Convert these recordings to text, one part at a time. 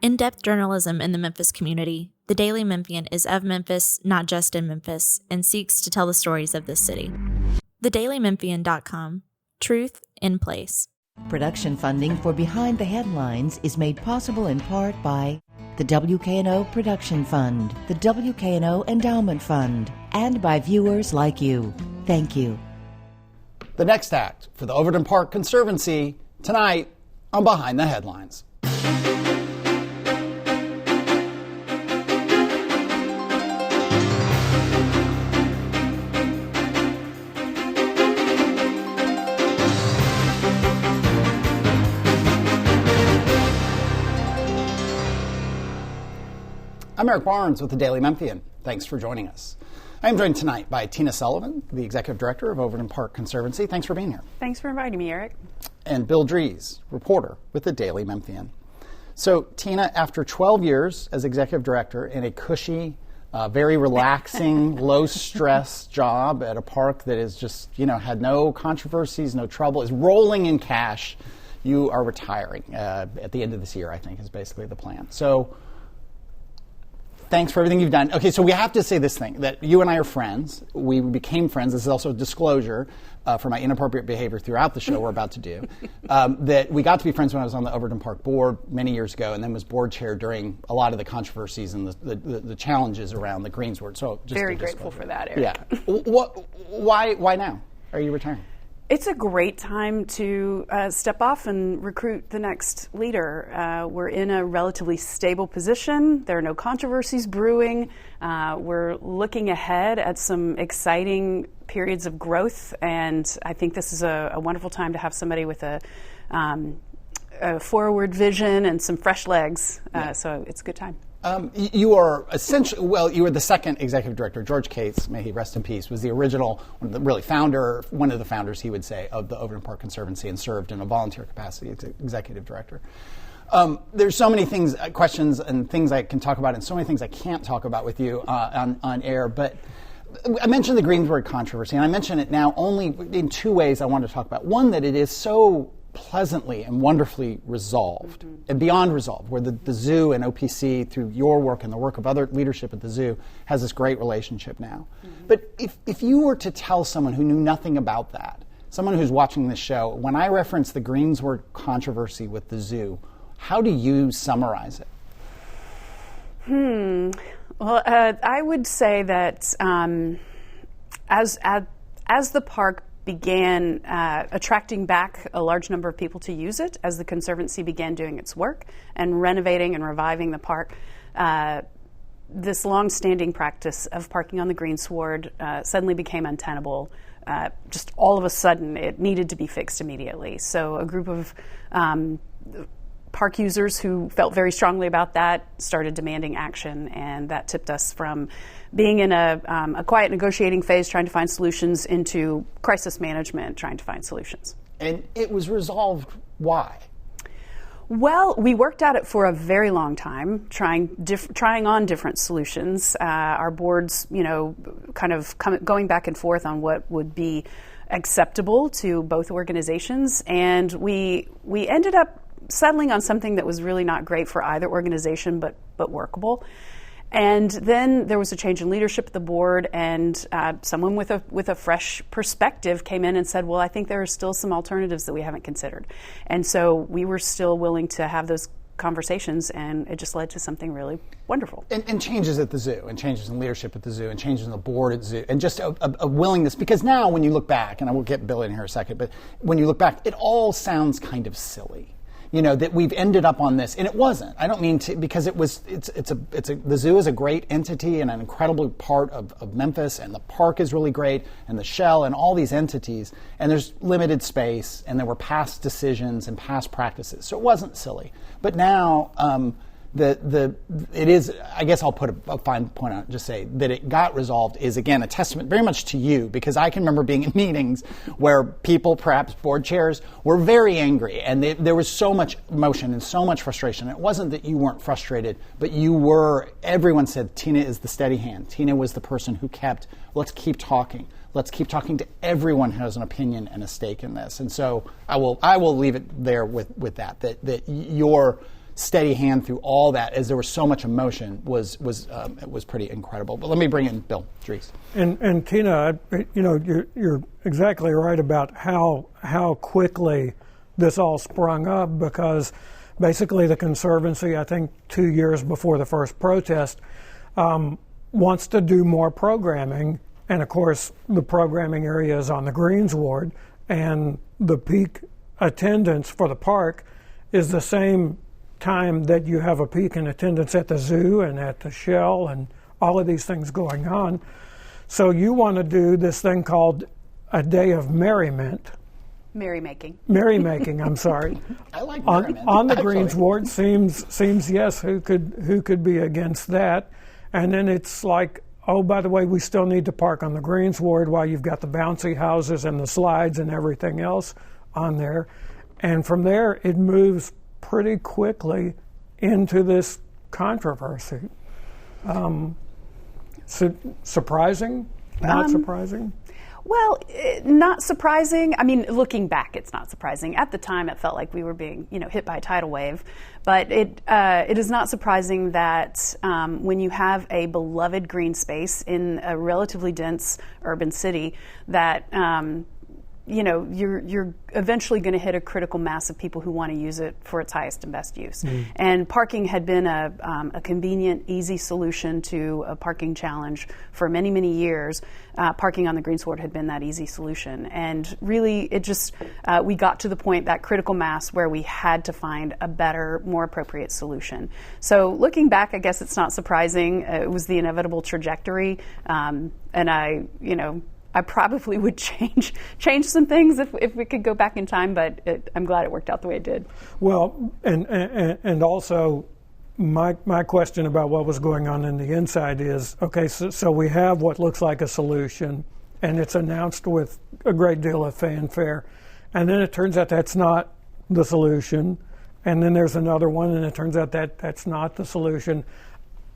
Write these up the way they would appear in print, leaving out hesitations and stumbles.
In-depth journalism in the Memphis community, the Daily Memphian is of Memphis, not just in Memphis, and seeks to tell the stories of this city. TheDailyMemphian.com. Truth in place. Production funding for Behind the Headlines is made possible in part by the WKNO Production Fund, the WKNO Endowment Fund, and by viewers like you. Thank you. The next act for the Overton Park Conservancy tonight on Behind the Headlines. I'm Eric Barnes with the Daily Memphian. Thanks for joining us. I am joined tonight by Tina Sullivan, the Executive Director of Overton Park Conservancy. Thanks for being here. Thanks for inviting me, Eric. And Bill Dries, reporter with the Daily Memphian. So, Tina, after 12 years as Executive Director in a cushy, very relaxing, low-stress job at a park that is just, had no controversies, no trouble, is rolling in cash, you are retiring at the end of this year, I think, is basically the plan. So, thanks for everything you've done. Okay, so we have to say this thing, that you and I are friends. We became friends. This is also a disclosure for my inappropriate behavior throughout the show we're about to do. That we got to be friends when I was on the Overton Park board many years ago, and then was board chair during a lot of the controversies and the challenges around the greensward. So just very grateful for that, Eric. Yeah. Why now are you retiring? It's a great time to step off and recruit the next leader. We're in a relatively stable position. There are no controversies brewing. We're looking ahead at some exciting periods of growth, and I think this is a wonderful time to have somebody with a forward vision and some fresh legs. So it's a good time. You are essentially, you were the second executive director. George Cates, may he rest in peace, was the original, one of the founders, he would say, of the Overton Park Conservancy, and served in a volunteer capacity as executive director. There's so many things, questions and things I can talk about, and so many things I can't talk about with you on air, but I mentioned the greensward controversy, and I mention it now only in two ways I want to talk about. One, that it is so pleasantly and wonderfully resolved, and beyond resolved, where the zoo and OPC, through your work and the work of other leadership at the zoo, has this great relationship now. But if you were to tell someone who knew nothing about that, someone who's watching this show, when I reference the greensward controversy with the zoo, how do you summarize it? Well, I would say that as the park began attracting back a large number of people to use it, as the Conservancy began doing its work and renovating and reviving the park, this long-standing practice of parking on the greensward suddenly became untenable. Just all of a sudden, it needed to be fixed immediately. So a group of park users who felt very strongly about that started demanding action, and that tipped us from being in a quiet negotiating phase trying to find solutions into crisis management trying to find solutions. And it was resolved. Why? Well, we worked at it for a very long time, trying on different solutions. Our boards, going back and forth on what would be acceptable to both organizations, and we ended up settling on something that was really not great for either organization, but workable. And then there was a change in leadership at the board, and someone with a fresh perspective came in and said, well, I think there are still some alternatives that we haven't considered. And so we were still willing to have those conversations, and it just led to something really wonderful. And changes at the zoo, and changes in leadership at the zoo, and changes in the board at the zoo, and just a willingness, because now when you look back, and I will get Bill in here in a second, but when you look back, it all sounds kind of silly. That we've ended up on this, and it wasn't. I don't mean to, because the zoo is a great entity and an incredible part of Memphis, and the park is really great, and the Shell, and all these entities, and there's limited space, and there were past decisions and past practices, so it wasn't silly. But now, it is, I guess I'll put a fine point on it, just say that it got resolved is, again, a testament very much to you, because I can remember being in meetings where people, perhaps board chairs, were very angry, and there was so much emotion and so much frustration. It wasn't that you weren't frustrated, but everyone said Tina is the steady hand. Tina was the person who let's keep talking. Let's keep talking to everyone who has an opinion and a stake in this. And so I will leave it there with that your steady hand through all that, as there was so much emotion, was pretty incredible. But let me bring in Bill Dries. And Tina, you're exactly right about how quickly this all sprung up, because basically the Conservancy, I think 2 years before the first protest, wants to do more programming. And of course, the programming area is on the greensward, and the peak attendance for the park is the same time that you have a peak in attendance at the zoo and at the Shell and all of these things going on. So you want to do this thing called a day of merriment. Merrymaking, I'm sorry. I like merriment. On the greensward seems yes, who could be against that? And then it's like, oh, by the way, we still need to park on the greensward while you've got the bouncy houses and the slides and everything else on there. And from there, it moves pretty quickly into this controversy. Surprising? Not surprising? Well, not surprising. I mean, looking back, it's not surprising. At the time, it felt like we were being, hit by a tidal wave. But it is not surprising that when you have a beloved green space in a relatively dense urban city, that you're eventually going to hit a critical mass of people who want to use it for its highest and best use. And parking had been a convenient, easy solution to a parking challenge for many, many years. Parking on the greensward had been that easy solution. And really, it just, we got to the point, that critical mass, where we had to find a better, more appropriate solution. So looking back, I guess it's not surprising. It was the inevitable trajectory. And I probably would change some things if we could go back in time, but I'm glad it worked out the way it did. Well, and also my question about what was going on in the inside is, okay, so we have what looks like a solution, and it's announced with a great deal of fanfare, and then it turns out that's not the solution, and then there's another one, and it turns out that's not the solution.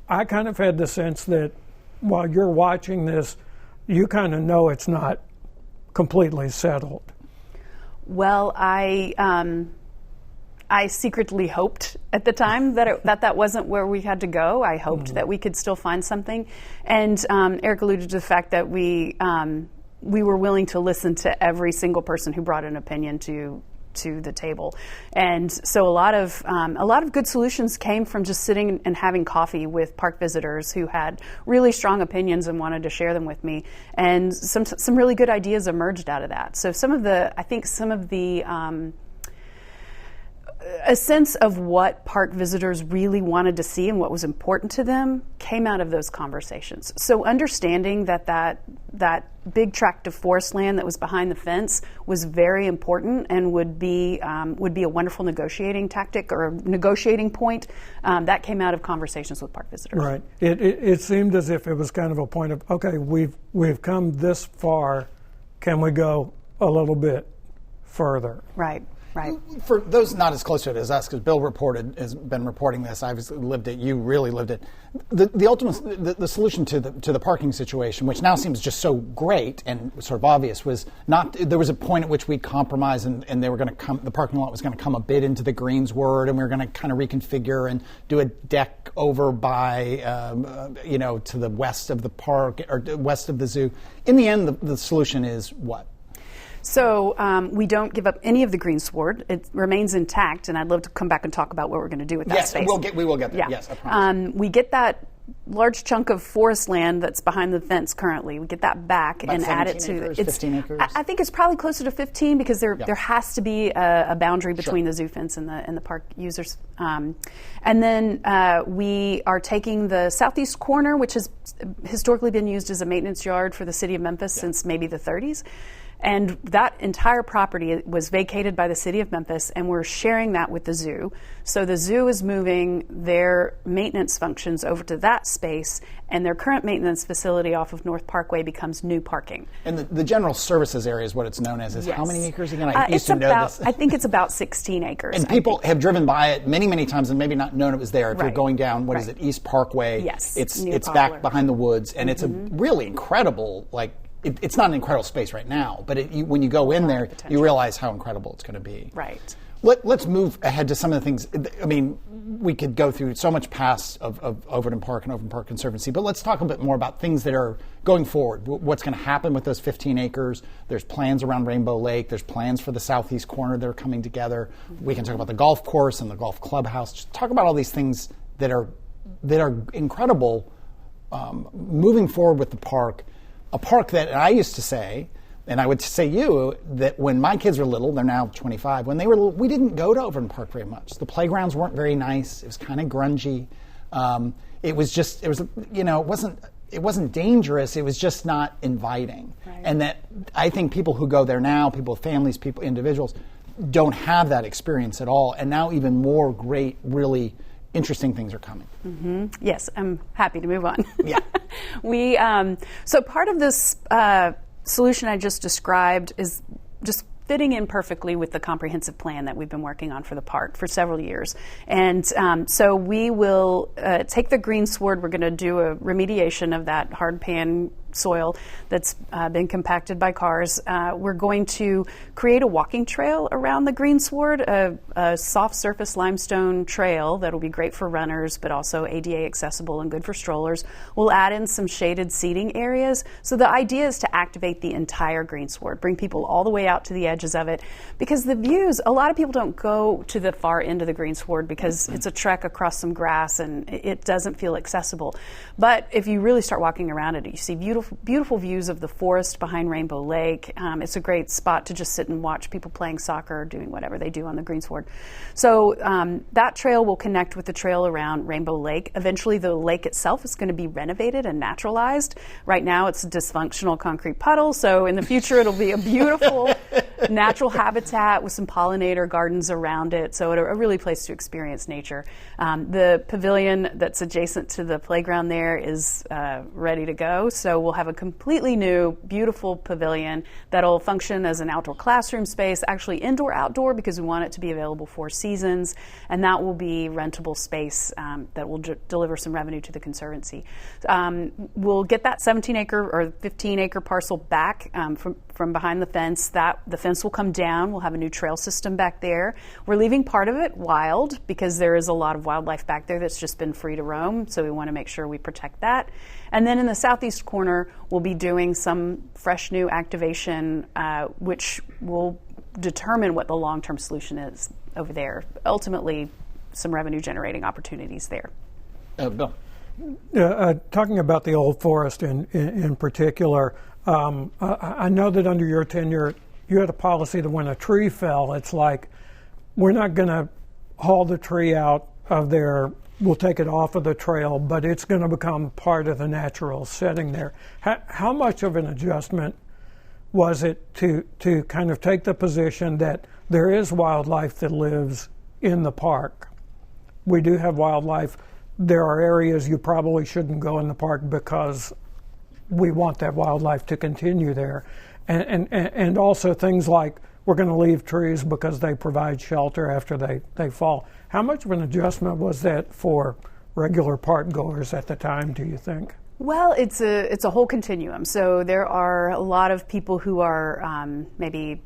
I kind of had the sense that while you're watching this, you kind of know it's not completely settled. Well, I secretly hoped at the time that wasn't where we had to go. I hoped that we could still find something. And Eric alluded to the fact that we were willing to listen to every single person who brought an opinion to the table. And so a lot of good solutions came from just sitting and having coffee with park visitors who had really strong opinions and wanted to share them with me. And some really good ideas emerged out of that. So a sense of what park visitors really wanted to see and what was important to them came out of those conversations. So understanding that big tract of forest land that was behind the fence was very important and would be a wonderful negotiating tactic or negotiating point, that came out of conversations with park visitors. Right. It seemed as if it was kind of a point of, okay, we've come this far, can we go a little bit further? Right. Right. For those not as close to it as us, because Bill has been reporting this, I obviously lived it, you really lived it. The ultimate, the solution to the parking situation, which now seems just so great and sort of obvious, was not. There was a point at which we compromised, and they were going to come. The parking lot was going to come a bit into the greensward, and we were going to kind of reconfigure and do a deck over by, to the west of the park or west of the zoo. In the end, the solution is what? So we don't give up any of the greensward. It remains intact, and I'd love to come back and talk about what we're going to do with that space. Yes, we will get there. Yeah. Yes, I promise. We get that large chunk of forest land that's behind the fence currently. We get that back about and add it to 15 acres. I think it's probably closer to 15 because there has to be a boundary between the zoo fence and the park users. And then we are taking the southeast corner, which has historically been used as a maintenance yard for the city of Memphis since maybe the 30s. And that entire property was vacated by the city of Memphis, and we're sharing that with the zoo. So the zoo is moving their maintenance functions over to that space, and their current maintenance facility off of North Parkway becomes new parking. And the general services area is what it's known as. Is how many acres again? I think it's about 16 acres. And people have driven by it many, many times and maybe not known it was there. If you're going down, what is it, East Parkway? Yes. It's back behind the woods, and it's a really incredible, it's not an incredible space right now, but when you go in there, you realize how incredible it's going to be. Right. Let's move ahead to some of the things. I mean, we could go through so much past of Overton Park and Overton Park Conservancy, but let's talk a bit more about things that are going forward. What's going to happen with those 15 acres? There's plans around Rainbow Lake. There's plans for the southeast corner that are coming together. We can talk about the golf course and the golf clubhouse. Just talk about all these things that are incredible moving forward with the park. A park that I used to say, and I would say that when my kids were little, they're now 25, when they were little, we didn't go to Overton Park very much. The playgrounds weren't very nice. It was kind of grungy. It wasn't dangerous. It was just not inviting. Right. And that I think people who go there now, people with families, people, individuals, don't have that experience at all. And now even more great, really interesting things are coming. Mm-hmm. Yes, I'm happy to move on. Yeah. So part of this solution I just described is just fitting in perfectly with the comprehensive plan that we've been working on for the park for several years. And so we will take the greensward. We're going to do a remediation of that hard pan soil that's been compacted by cars. We're going to create a walking trail around the greensward, a soft surface limestone trail that'll be great for runners, but also ADA accessible and good for strollers. We'll add in some shaded seating areas. So the idea is to activate the entire greensward, bring people all the way out to the edges of it, because the views, a lot of people don't go to the far end of the greensward because it's a trek across some grass and it doesn't feel accessible. But if you really start walking around it, you see beautiful views of the forest behind Rainbow Lake. It's a great spot to just sit and watch people playing soccer or doing whatever they do on the greensward. So that trail will connect with the trail around Rainbow Lake. Eventually the lake itself is going to be renovated and naturalized. Right now it's a dysfunctional concrete puddle, so in the future it'll be a beautiful natural habitat with some pollinator gardens around it, so a really place to experience nature. The pavilion that's adjacent to the playground there is ready to go, so we'll have a completely new, beautiful pavilion that'll function as an outdoor classroom space, actually indoor-outdoor, because we want it to be available 4 seasons, and that will be rentable space that will deliver some revenue to the Conservancy. We'll get that 17-acre or 15-acre parcel back from behind the fence. The fence will come down. We'll have a new trail system back there. We're leaving part of it wild because there is a lot of wildlife back there that's just been free to roam, so we want to make sure we protect that. And then in the southeast corner, we'll be doing some fresh new activation, which will determine what the long-term solution is over there. Ultimately, some revenue-generating opportunities there. Bill. Talking about the old forest in particular, I know that under your tenure, you had a policy that when a tree fell, it's like, we're not going to haul the tree out of there, we'll take it off of the trail, but it's going to become part of the natural setting there. How much of an adjustment was it to kind of take the position that there is wildlife that lives in the park? We do have wildlife. There are areas you probably shouldn't go in the park because we want that wildlife to continue there. And also things like we're going to leave trees because they provide shelter after they fall. How much of an adjustment was that for regular park goers at the time, do you think? Well, it's a whole continuum. So there are a lot of people who are maybe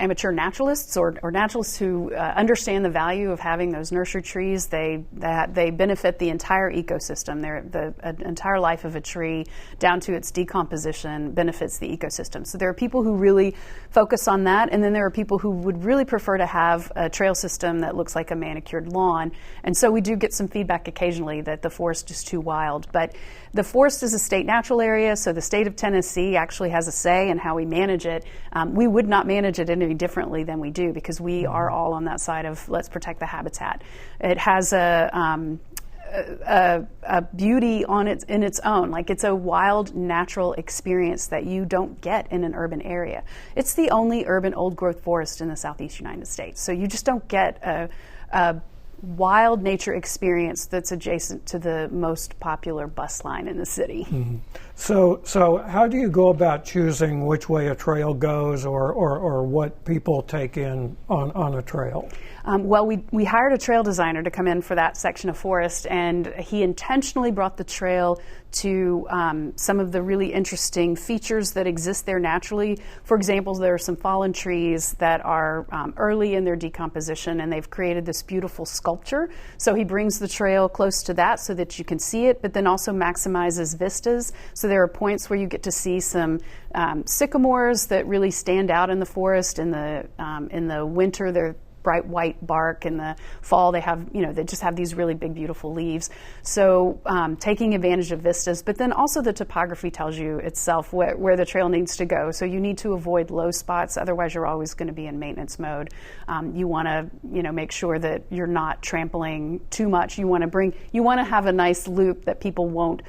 amateur naturalists or naturalists who understand the value of having those nursery trees. They benefit the entire ecosystem. The entire life of a tree, down to its decomposition, benefits the ecosystem. So there are people who really focus on that, and then there are people who would really prefer to have a trail system that looks like a manicured lawn. And so we do get some feedback occasionally that the forest is too wild. But the forest is a state natural area, so the state of Tennessee actually has a say in how we manage it. We would not manage it any differently than we do because we are all on that side of let's protect the habitat. It has a beauty in its own. Like, it's a wild, natural experience that you don't get in an urban area. It's the only urban old-growth forest in the southeast United States. So you just don't get a wild nature experience that's adjacent to the most popular bus line in the city. Mm-hmm. So how do you go about choosing which way a trail goes or what people take in on a trail? Well, we hired a trail designer to come in for that section of forest, and he intentionally brought the trail to some of the really interesting features that exist there naturally. For example, there are some fallen trees that are early in their decomposition, and they've created this beautiful sculpture. So he brings the trail close to that so that you can see it, but then also maximizes vistas. So there are points where you get to see some sycamores that really stand out in the forest. In the winter, they're bright white bark. In the fall, they just have these really big, beautiful leaves. So taking advantage of vistas, but then also the topography tells you itself where the trail needs to go. So you need to avoid low spots, otherwise you're always going to be in maintenance mode. You want to, make sure that you're not trampling too much. You want to have a nice loop that people won't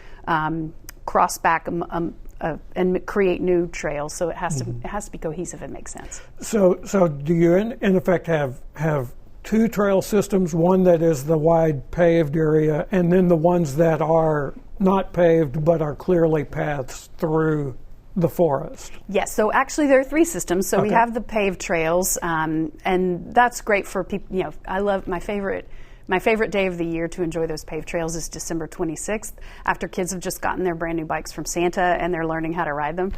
cross back and create new trails. So it has to be cohesive and make sense. So do you in effect have two trail systems, one that is the wide paved area, and then the ones that are not paved but are clearly paths through the forest? Yes, so actually there are three systems. So Okay. we have the paved trails, and that's great for people. I love my favorite day of the year to enjoy those paved trails is December 26th, after kids have just gotten their brand new bikes from Santa and they're learning how to ride them.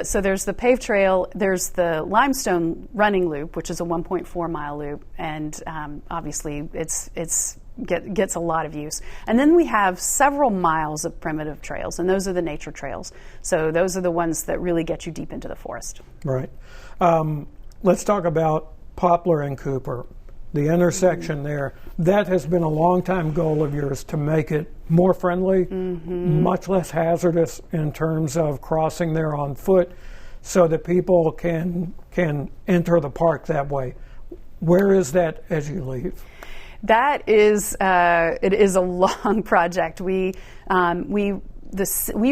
So there's the paved trail, there's the limestone running loop, which is a 1.4 mile loop, and obviously it gets a lot of use. And then we have several miles of primitive trails, and those are the nature trails. So those are the ones that really get you deep into the forest. Right. Let's talk about Poplar and Cooper. The intersection there, that has been a long-time goal of yours to make it more friendly, much less hazardous in terms of crossing there on foot, so that people can enter the park that way. Where is that as you leave? That is, it is a long project. We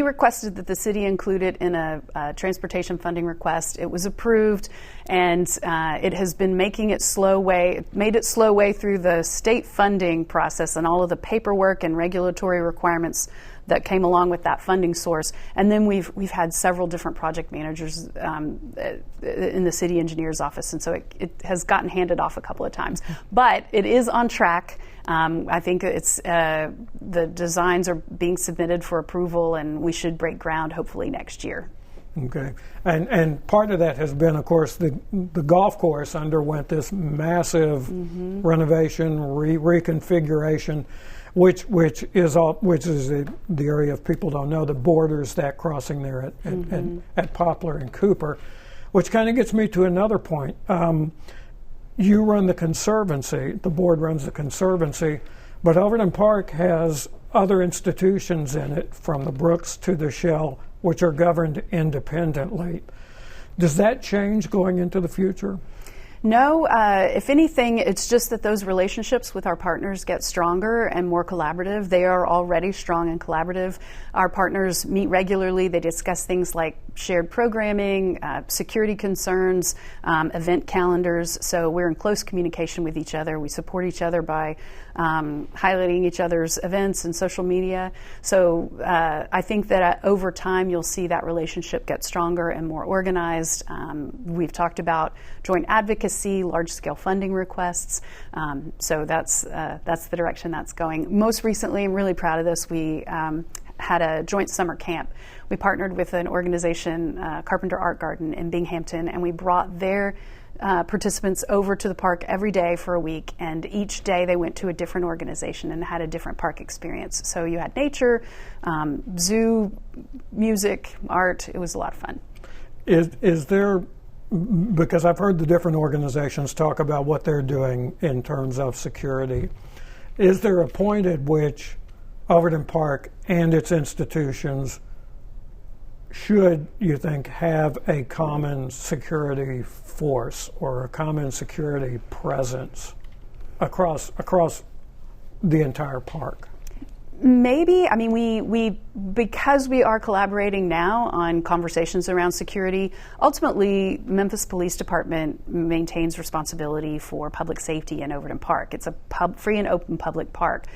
requested that the city include it in a transportation funding request. It was approved, and it has been made it slow way through the state funding process and all of the paperwork and regulatory requirements that came along with that funding source. And then we've had several different project managers in the city engineer's office, and so it has gotten handed off a couple of times. But it is on track. I think the designs are being submitted for approval, and we should break ground hopefully next year. Okay, and part of that has been, of course, the golf course underwent this massive renovation, reconfiguration, which is the area, if people don't know, that borders that crossing there at Poplar and Cooper, which kind of gets me to another point. You run the Conservancy, the board runs the Conservancy, but Overton Park has other institutions in it, from the Brooks to the Shell, which are governed independently. Does that change going into the future? No, if anything, it's just that those relationships with our partners get stronger and more collaborative. They are already strong and collaborative. Our partners meet regularly. They discuss things like shared programming, security concerns, event calendars. So we're in close communication with each other. We support each other by highlighting each other's events and social media. So I think that over time you'll see that relationship get stronger and more organized. We've talked about joint advocacy, large-scale funding requests. So that's the direction that's going. Most recently, I'm really proud of this, we had a joint summer camp. We partnered with an organization, Carpenter Art Garden in Binghamton, and we brought their participants over to the park every day for a week, and each day they went to a different organization and had a different park experience. So you had nature, zoo, music, art. It was a lot of fun. Is there, because I've heard the different organizations talk about what they're doing in terms of security, is there a point at which Overton Park and its institutions should, you think, have a common security force or a common security presence across the entire park? Maybe. I mean, we because we are collaborating now on conversations around security, ultimately Memphis Police Department maintains responsibility for public safety in Overton Park. It's a free and open public park.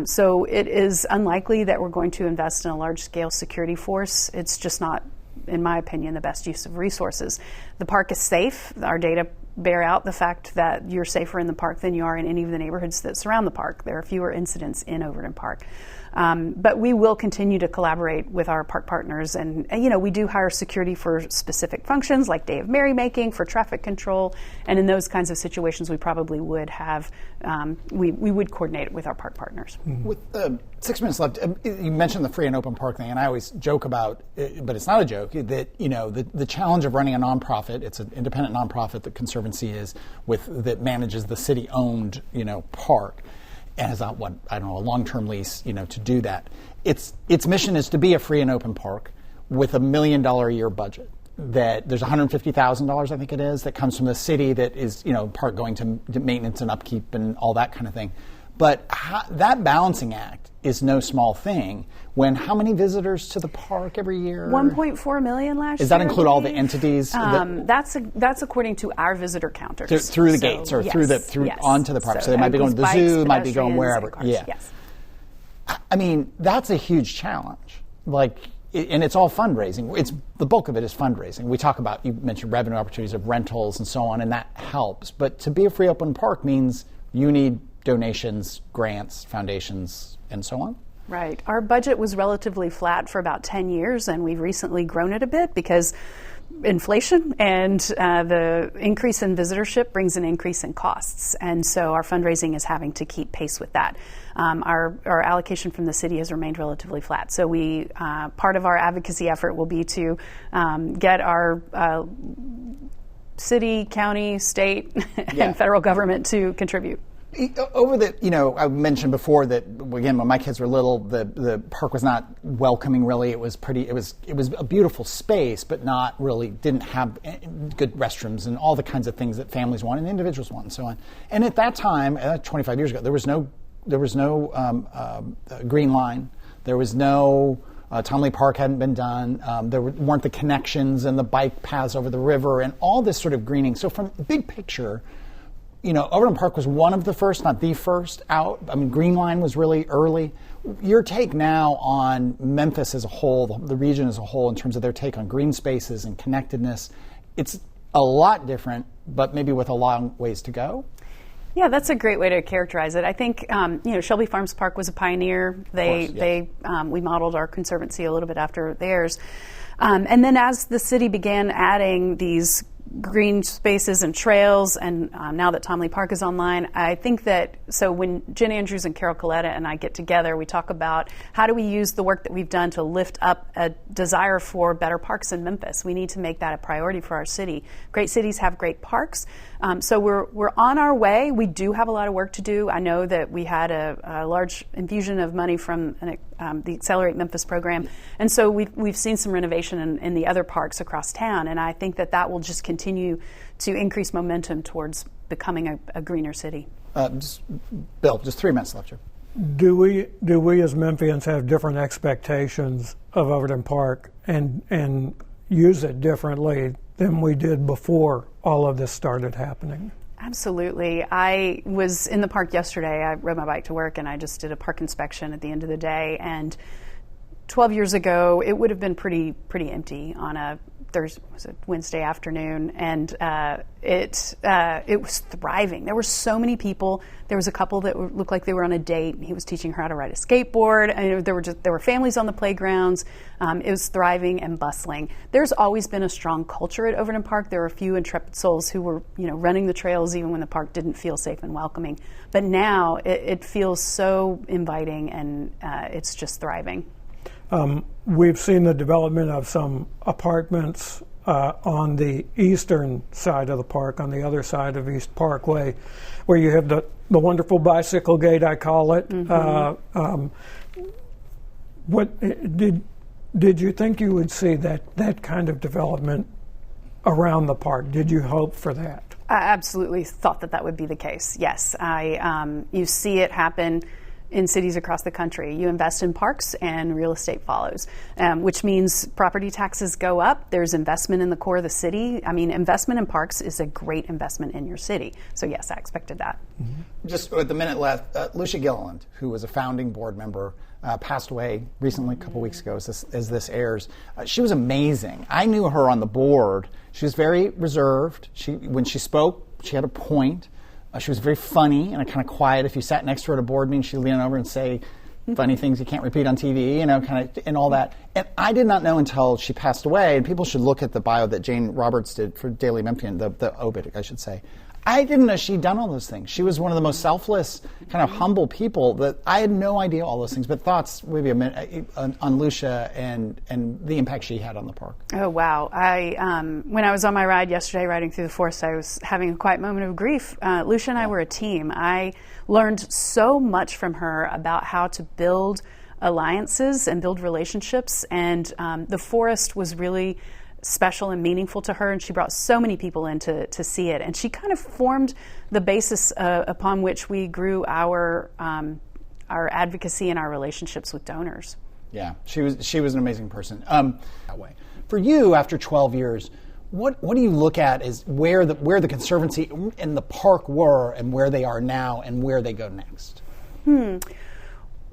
So it is unlikely that we're going to invest in a large-scale security force. It's just not, in my opinion, the best use of resources. The park is safe. Our data bear out the fact that you're safer in the park than you are in any of the neighborhoods that surround the park. There are fewer incidents in Overton Park. But we will continue to collaborate with our park partners. And we do hire security for specific functions like Day of Merrymaking, for traffic control. And in those kinds of situations, we probably would have, we would coordinate it with our park partners. Mm-hmm. With 6 minutes left, you mentioned the free and open park thing, and I always joke about, but it's not a joke, that the challenge of running a nonprofit, it's an independent nonprofit, the Conservancy is, that manages the city-owned park, and has a long-term lease to do that. Its mission is to be a free and open park with $1 million a year budget. That there's $150,000, I think it is, that comes from the city that is part going to maintenance and upkeep and all that kind of thing. But that balancing act is no small thing. How many visitors to the park every year? 1.4 million last year. Does that include all the entities? That's according to our visitor counters. Through the gates or yes. Onto the park. So they might be going to the zoo, might be going wherever. Yeah. Yes. I mean, that's a huge challenge. And it's all fundraising. The bulk of it is fundraising. We talk about, you mentioned revenue opportunities of rentals and so on, and that helps. But to be a free open park means you need donations, grants, foundations, and so on. Right. Our budget was relatively flat for about 10 years, and we've recently grown it a bit because inflation and the increase in visitorship brings an increase in costs. And so our fundraising is having to keep pace with that. Our allocation from the city has remained relatively flat. So part of our advocacy effort will be to get our city, county, state, and federal government to contribute. Over I mentioned before that, again, when my kids were little, the park was not welcoming, really. It was a beautiful space, but didn't have good restrooms and all the kinds of things that families want and individuals want and so on. And at that time, 25 years ago, there was no green line. There was no Tom Lee Park hadn't been done. There weren't the connections and the bike paths over the river and all this sort of greening. So from the big picture, Overton Park was one of the first, not the first out. I mean, Green Line was really early. Your take now on Memphis as a whole, the region as a whole, in terms of their take on green spaces and connectedness, it's a lot different, but maybe with a long ways to go. Yeah, that's a great way to characterize it. I think Shelby Farms Park was a pioneer. We modeled our conservancy a little bit after theirs, and then as the city began adding these green spaces and trails, and now that Tom Lee Park is online, I think that, so when Jen Andrews and Carol Coletta and I get together, we talk about how do we use the work that we've done to lift up a desire for better parks in Memphis. We need to make that a priority for our city. Great cities have great parks. So we're on our way. We do have a lot of work to do. I know that we had a large infusion of money from the Accelerate Memphis program, and so we've seen some renovation in the other parks across town, and I think that will just continue to increase momentum towards becoming a greener city. Bill, just 3 minutes left here. Do we as Memphians have different expectations of Overton Park and use it differently than we did before all of this started happening? Absolutely. I was in the park yesterday. I rode my bike to work and I just did a park inspection at the end of the day. And 12 years ago, it would have been pretty empty on a Wednesday afternoon, and it was thriving. There were so many people. There was a couple that looked like they were on a date, and he was teaching her how to ride a skateboard. And there were families on the playgrounds. It was thriving and bustling. There's always been a strong culture at Overton Park. There were a few intrepid souls who were running the trails even when the park didn't feel safe and welcoming. But now it feels so inviting, and it's just thriving. We've seen the development of some apartments on the eastern side of the park, on the other side of East Parkway, where you have the wonderful bicycle gate, I call it. Mm-hmm. What did you think you would see that kind of development around the park? Did you hope for that? I absolutely thought that would be the case. Yes, you see it happen in cities across the country. You invest in parks and real estate follows, which means property taxes go up. There's investment in the core of the city. I mean, investment in parks is a great investment in your city. So yes, I expected that. Mm-hmm. Just with the minute left, Lucia Gilliland, who was a founding board member, passed away recently, a couple weeks ago as this airs. She was amazing. I knew her on the board. She was very reserved. When she spoke, she had a point. She was very funny and kind of quiet. If you sat next to her at a board meeting, she'd lean over and say funny things you can't repeat on TV, and all that. And I did not know until she passed away, and people should look at the bio that Jane Roberts did for Daily Memphian, the obit, I should say. I didn't know she'd done all those things. She was one of the most selfless, kind of humble people that I had no idea all those things, but thoughts maybe a minute on Lucia and the impact she had on the park. Oh, wow. When I was on my ride yesterday riding through the forest, I was having a quiet moment of grief. Lucia and I were a team. I learned so much from her about how to build alliances and build relationships, and the forest was really special and meaningful to her, and she brought so many people in to see it, and she kind of formed the basis upon which we grew our advocacy and our relationships with donors. Yeah, she was an amazing person. That way, for you, after 12 years, what do you look at as where the Conservancy and the park were, and where they are now, and where they go next?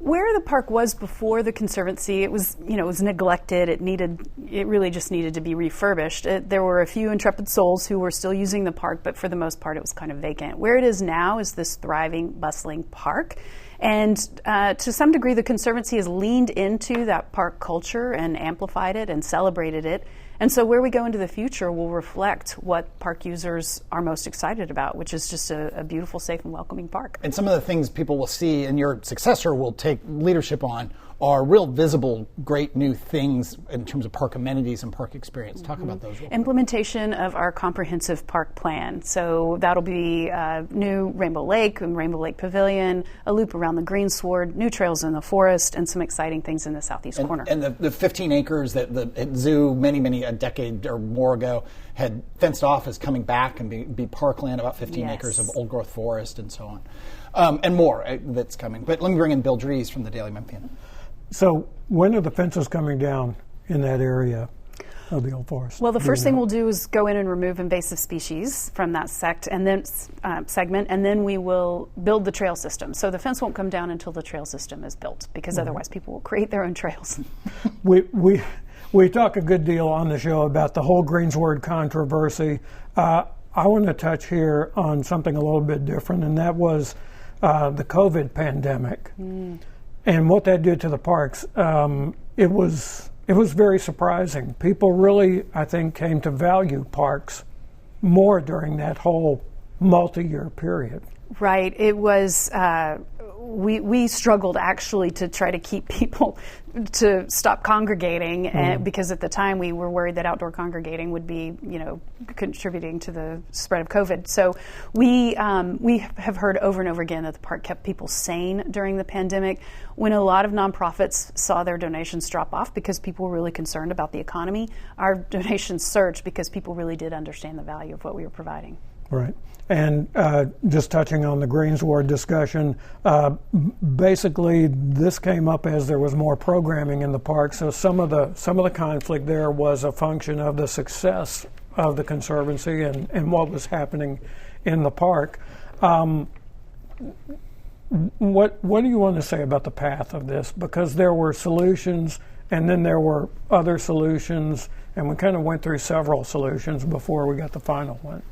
Where the park was before the Conservancy, it was neglected. It really just needed to be refurbished. There were a few intrepid souls who were still using the park, but for the most part, it was kind of vacant. Where it is now is this thriving, bustling park. And to some degree, the Conservancy has leaned into that park culture and amplified it and celebrated it. And so where we go into the future will reflect what park users are most excited about, which is just a beautiful, safe, and welcoming park. And some of the things people will see and your successor will take leadership on are real visible, great new things in terms of park amenities and park experience. Talk about those. Implementation of our comprehensive park plan. So that'll be new Rainbow Lake and Rainbow Lake Pavilion, a loop around the greensward, new trails in the forest, and some exciting things in the southeast corner. And the 15 acres that the zoo many a decade or more ago had fenced off is coming back and be parkland, about 15 acres of old growth forest and so on. And more that's coming. But let me bring in Bill Dries from the Daily Memphian. So when are the fences coming down in that area of the old forest? Well, the first thing we'll do is go in and remove invasive species from that segment, and then we will build the trail system. So the fence won't come down until the trail system is built, because otherwise people will create their own trails. We talk a good deal on the show about the whole greensward controversy. I want to touch here on something a little bit different, and that was the COVID pandemic. And what that did to the parks. It was very surprising. People really, I think, came to value parks more during that whole multi-year period. Right. It was, we struggled actually to try to keep people to stop congregating, because at the time we were worried that outdoor congregating would be, contributing to the spread of COVID. So we have heard over and over again that the park kept people sane during the pandemic, when a lot of nonprofits saw their donations drop off because people were really concerned about the economy. Our donations surged because people really did understand the value of what we were providing. Right. And just touching on the greensward discussion, basically this came up as there was more programming in the park. So some of the conflict there was a function of the success of the Conservancy and what was happening in the park. What do you want to say about the path of this? Because there were solutions, and then there were other solutions, and we kind of went through several solutions before we got the final one.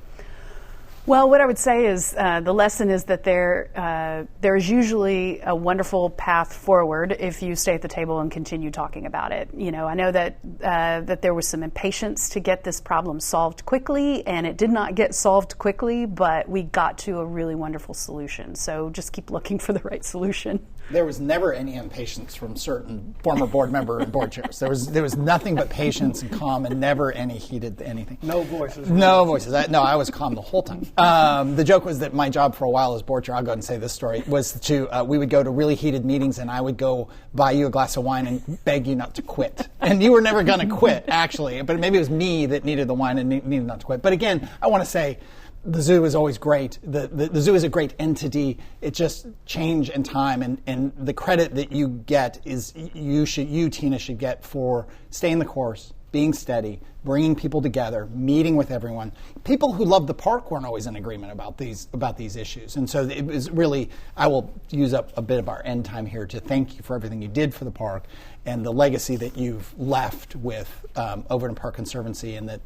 Well, what I would say is the lesson is that there is usually a wonderful path forward if you stay at the table and continue talking about it. I know that there was some impatience to get this problem solved quickly, and it did not get solved quickly, but we got to a really wonderful solution. So just keep looking for the right solution. There was never any impatience from certain former board member and board chairs. There was nothing but patience and calm, and never any heated anything. No voices. No voices. I was calm the whole time. The joke was that my job for a while as board chair, I'll go and say this story, was we would go to really heated meetings, and I would go buy you a glass of wine and beg you not to quit. And you were never going to quit, actually. But maybe it was me that needed the wine and needed not to quit. But again, I want to say, The zoo is always great. The zoo is a great entity. It's just change and time, and the credit that you get is you, Tina, should get for staying the course, being steady, bringing people together, meeting with everyone. People who love the park weren't always in agreement about these issues, and so it was really. I will use up a bit of our end time here to thank you for everything you did for the park and the legacy that you've left with Overton Park Conservancy, and that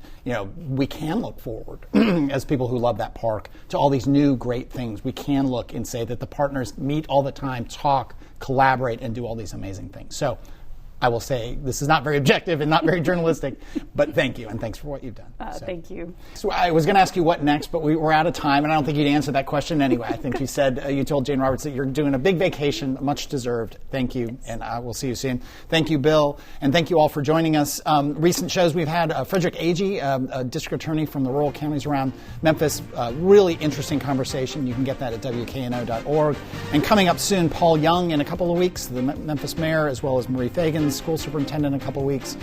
we can look forward as people who love that park to all these new great things. We can look and say that the partners meet all the time, talk, collaborate, and do all these amazing things. So I will say this is not very objective and not very journalistic, but thank you, and thanks for what you've done. Thank you. So I was going to ask you what next, but we're out of time, and I don't think you'd answer that question anyway. I think you told Jane Roberts that you're doing a big vacation, much deserved. Thank you, and I will see you soon. Thank you, Bill, and thank you all for joining us. Recent shows we've had Frederick Agee, a district attorney from the rural counties around Memphis. Really interesting conversation. You can get that at WKNO.org. And coming up soon, Paul Young in a couple of weeks, the Memphis mayor, as well as Marie Fagan, school superintendent, in a couple of weeks.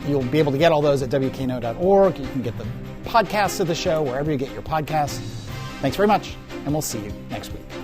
You'll be able to get all those at WKNO.org. You can get the podcasts of the show wherever you get your podcasts. Thanks very much, and we'll see you next week.